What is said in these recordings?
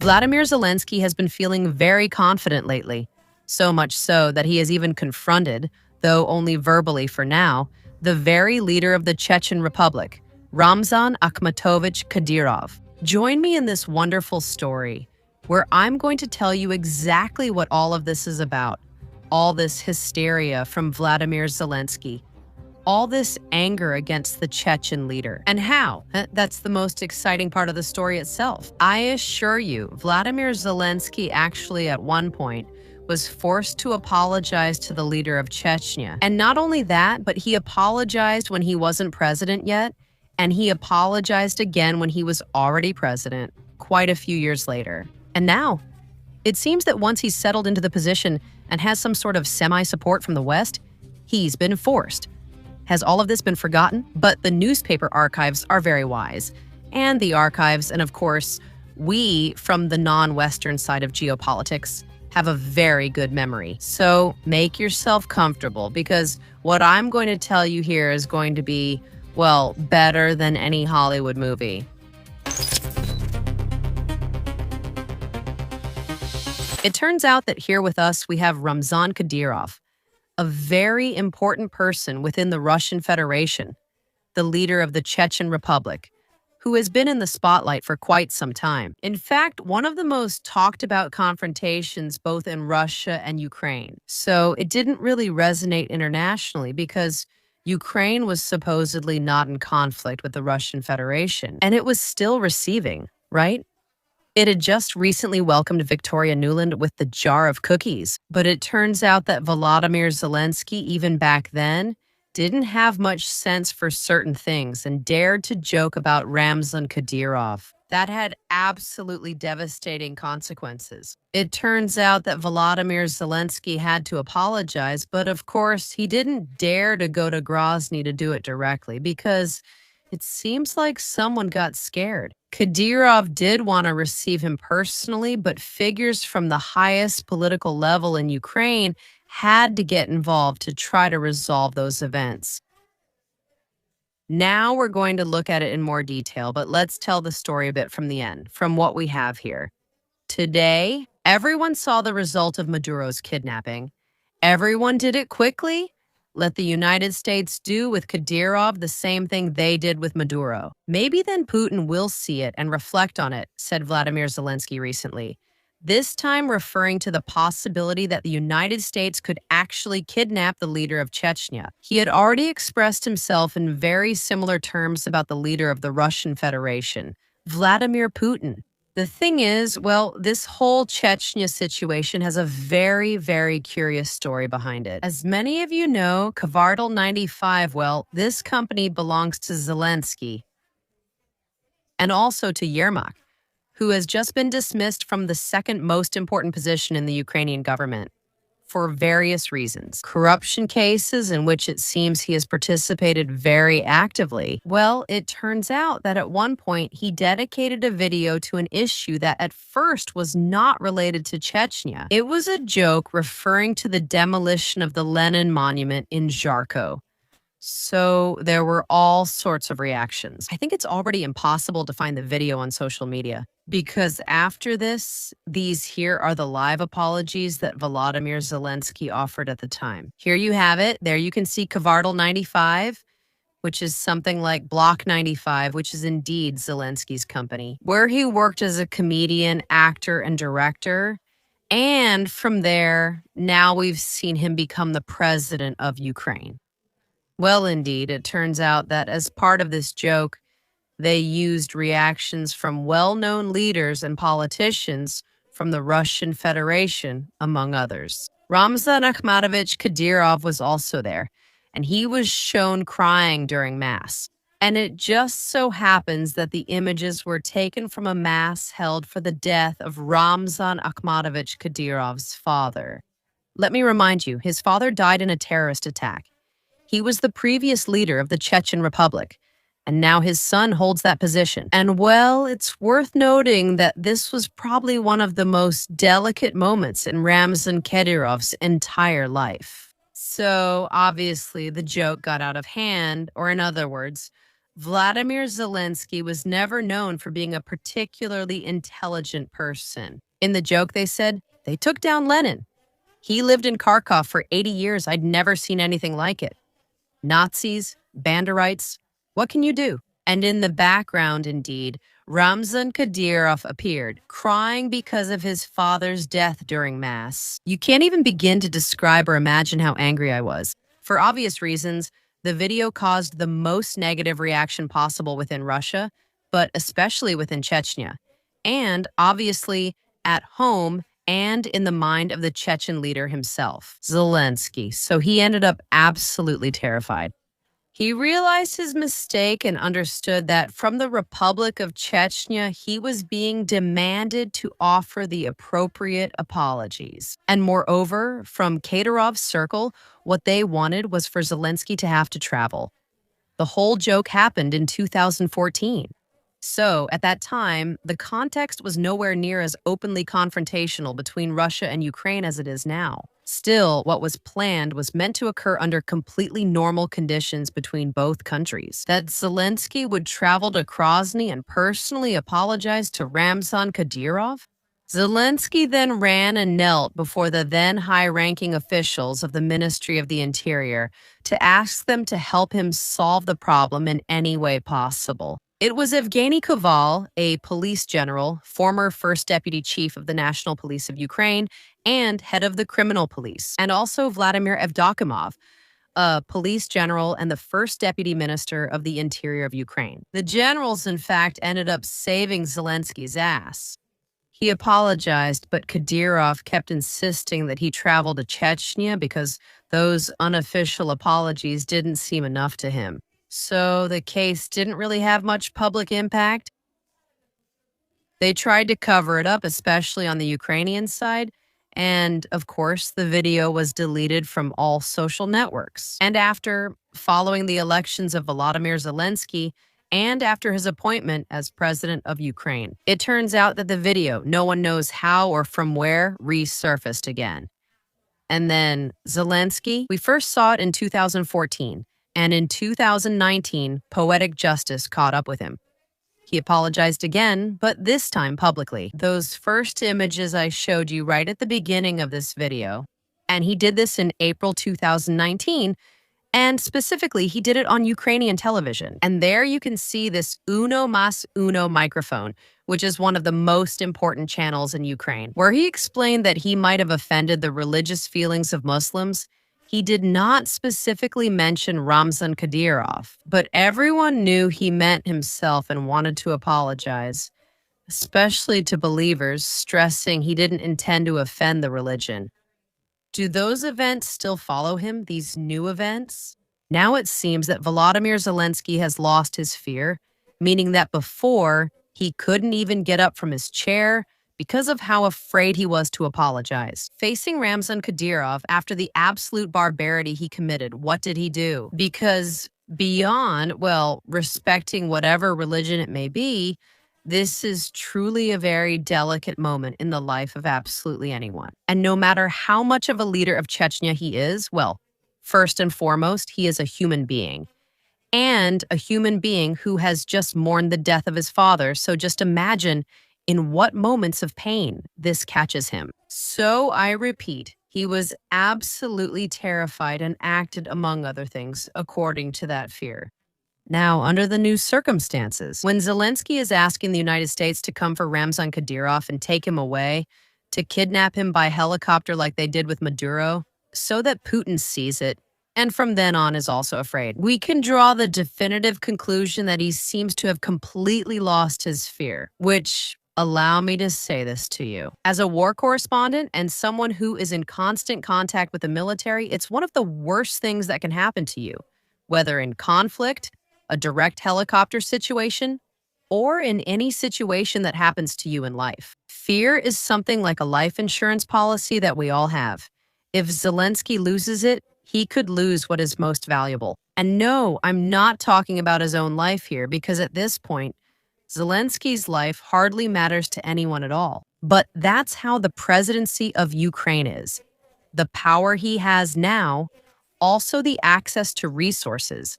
Vladimir Zelensky has been feeling very confident lately, so much so that he has even confronted, though only verbally for now, the very leader of the Chechen Republic, Ramzan Akhmatovich Kadyrov. Join me in this wonderful story, where I'm going to tell you exactly what all of this is about, all this hysteria from Vladimir Zelensky, all this anger against the Chechen leader, and how. That's the most exciting part of the story itself. I assure you, Vladimir Zelensky actually at one point was forced to apologize to the leader of Chechnya. And not only that, but he apologized when he wasn't president yet, and he apologized again when he was already president, quite a few years later. And now, it seems that once he's settled into the position and has some sort of semi-support from the West, he's been forced. Has all of this been forgotten? But the newspaper archives are very wise. And the archives, and of course, we from the non-Western side of geopolitics, have a very good memory. So make yourself comfortable, because what I'm going to tell you here is going to be, well, better than any Hollywood movie. It turns out that here with us we have Ramzan Kadyrov, a very important person within the Russian Federation, the leader of the Chechen Republic, who has been in the spotlight for quite some time. In fact, one of the most talked about confrontations both in Russia and Ukraine. So it didn't really resonate internationally because Ukraine was supposedly not in conflict with the Russian Federation, and it was still receiving, right? It had just recently welcomed Victoria Nuland with the jar of cookies, but it turns out that Volodymyr Zelensky, even back then, didn't have much sense for certain things and dared to joke about Ramzan Kadyrov. That had absolutely devastating consequences. It turns out that Volodymyr Zelensky had to apologize, but of course, he didn't dare to go to Grozny to do it directly because it seems like someone got scared. Kadyrov did want to receive him personally, but figures from the highest political level in Ukraine had to get involved to try to resolve those events. Now we're going to look at it in more detail, but let's tell the story a bit from the end, from what we have here. Today, everyone saw the result of Maduro's kidnapping. Everyone did it quickly. Let the United States do with Kadyrov the same thing they did with Maduro. Maybe then Putin will see it and reflect on it, said Vladimir Zelensky recently. This time referring to the possibility that the United States could actually kidnap the leader of Chechnya. He had already expressed himself in very similar terms about the leader of the Russian Federation, Vladimir Putin. The thing is, well, this whole Chechnya situation has a very, very curious story behind it. As many of you know, Kvartal 95, well, this company belongs to Zelensky and also to Yermak, who has just been dismissed from the second most important position in the Ukrainian government for various reasons. Corruption cases in which it seems he has participated very actively. Well, it turns out that at one point he dedicated a video to an issue that at first was not related to Chechnya. It was a joke referring to the demolition of the Lenin monument in Zharko. So there were all sorts of reactions. I think it's already impossible to find the video on social media, because after this, these here are the live apologies that Volodymyr Zelensky offered at the time. Here you have it. There you can see Kvartal 95, which is something like Block 95, which is indeed Zelensky's company, where he worked as a comedian, actor, and director. And from there, now we've seen him become the president of Ukraine. Well, indeed, it turns out that as part of this joke, they used reactions from well-known leaders and politicians from the Russian Federation, among others. Ramzan Akhmatovich Kadyrov was also there, and he was shown crying during Mass. And it just so happens that the images were taken from a Mass held for the death of Ramzan Akhmatovich Kadyrov's father. Let me remind you, his father died in a terrorist attack. He was the previous leader of the Chechen Republic, and now his son holds that position. And well, it's worth noting that this was probably one of the most delicate moments in Ramzan Kadyrov's entire life. So obviously the joke got out of hand, or in other words, Vladimir Zelensky was never known for being a particularly intelligent person. In the joke, they said, they took down Lenin. He lived in Kharkov for 80 years. I'd never seen anything like it. Nazis, Banderites, what can you do? And in the background, indeed, Ramzan Kadyrov appeared, crying because of his father's death during Mass. You can't even begin to describe or imagine how angry I was. For obvious reasons, the video caused the most negative reaction possible within Russia, but especially within Chechnya. And obviously, at home, and in the mind of the Chechen leader himself, Zelensky. So he ended up absolutely terrified. He realized his mistake and understood that from the Republic of Chechnya, he was being demanded to offer the appropriate apologies. And moreover, from Kadyrov's circle, what they wanted was for Zelensky to have to travel. The whole joke happened in 2014. So, at that time, the context was nowhere near as openly confrontational between Russia and Ukraine as it is now. Still, what was planned was meant to occur under completely normal conditions between both countries. That Zelensky would travel to Grozny and personally apologize to Ramzan Kadyrov? Zelensky then ran and knelt before the then high-ranking officials of the Ministry of the Interior to ask them to help him solve the problem in any way possible. It was Evgeny Kvartal, a police general, former first deputy chief of the National Police of Ukraine, and head of the criminal police, and also Vladimir Evdokimov, a police general and the first deputy minister of the Interior of Ukraine. The generals, in fact, ended up saving Zelensky's ass. He apologized, but Kadyrov kept insisting that he travel to Chechnya because those unofficial apologies didn't seem enough to him. So the case didn't really have much public impact. They tried to cover it up, especially on the Ukrainian side. And of course, the video was deleted from all social networks. And after following the elections of Volodymyr Zelensky, and after his appointment as president of Ukraine, it turns out that the video, no one knows how or from where, resurfaced again. And then Zelensky, we first saw it in 2014, and in 2019, poetic justice caught up with him. He apologized again, but this time publicly. Those first images I showed you right at the beginning of this video, and he did this in April 2019, and specifically, he did it on Ukrainian television. And there you can see this Uno Mas Uno microphone, which is one of the most important channels in Ukraine, where he explained that he might have offended the religious feelings of Muslims. He did not specifically mention Ramzan Kadyrov, but everyone knew he meant himself and wanted to apologize, especially to believers, stressing he didn't intend to offend the religion. Do those events still follow him, these new events? Now it seems that Volodymyr Zelensky has lost his fear, meaning that before, he couldn't even get up from his chair because of how afraid he was to apologize. Facing Ramzan Kadyrov after the absolute barbarity he committed, what did he do? Because beyond, well, respecting whatever religion it may be, this is truly a very delicate moment in the life of absolutely anyone. And no matter how much of a leader of Chechnya he is, well, first and foremost, he is a human being. And a human being who has just mourned the death of his father. So just imagine in what moments of pain this catches him. So I repeat, he was absolutely terrified and acted, among other things, according to that fear. Now, under the new circumstances, when Zelensky is asking the United States to come for Ramzan Kadyrov and take him away, to kidnap him by helicopter like they did with Maduro, so that Putin sees it, and from then on is also afraid, we can draw the definitive conclusion that he seems to have completely lost his fear, which, allow me to say this to you. As a war correspondent and someone who is in constant contact with the military, it's one of the worst things that can happen to you, whether in conflict, a direct helicopter situation, or in any situation that happens to you in life. Fear is something like a life insurance policy that we all have. If Zelensky loses it, he could lose what is most valuable. And no, I'm not talking about his own life here, because at this point, Zelensky's life hardly matters to anyone at all. But that's how the presidency of Ukraine is. The power he has now, also the access to resources,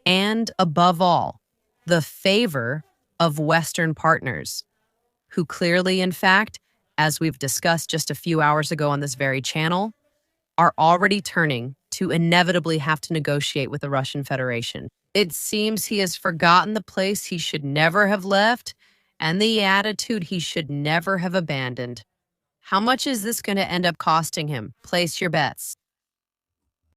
and above all, the favor of Western partners, who clearly, in fact, as we've discussed just a few hours ago on this very channel, are already turning to inevitably have to negotiate with the Russian Federation. It seems he has forgotten the place he should never have left and the attitude he should never have abandoned. How much is this going to end up costing him? Place your bets.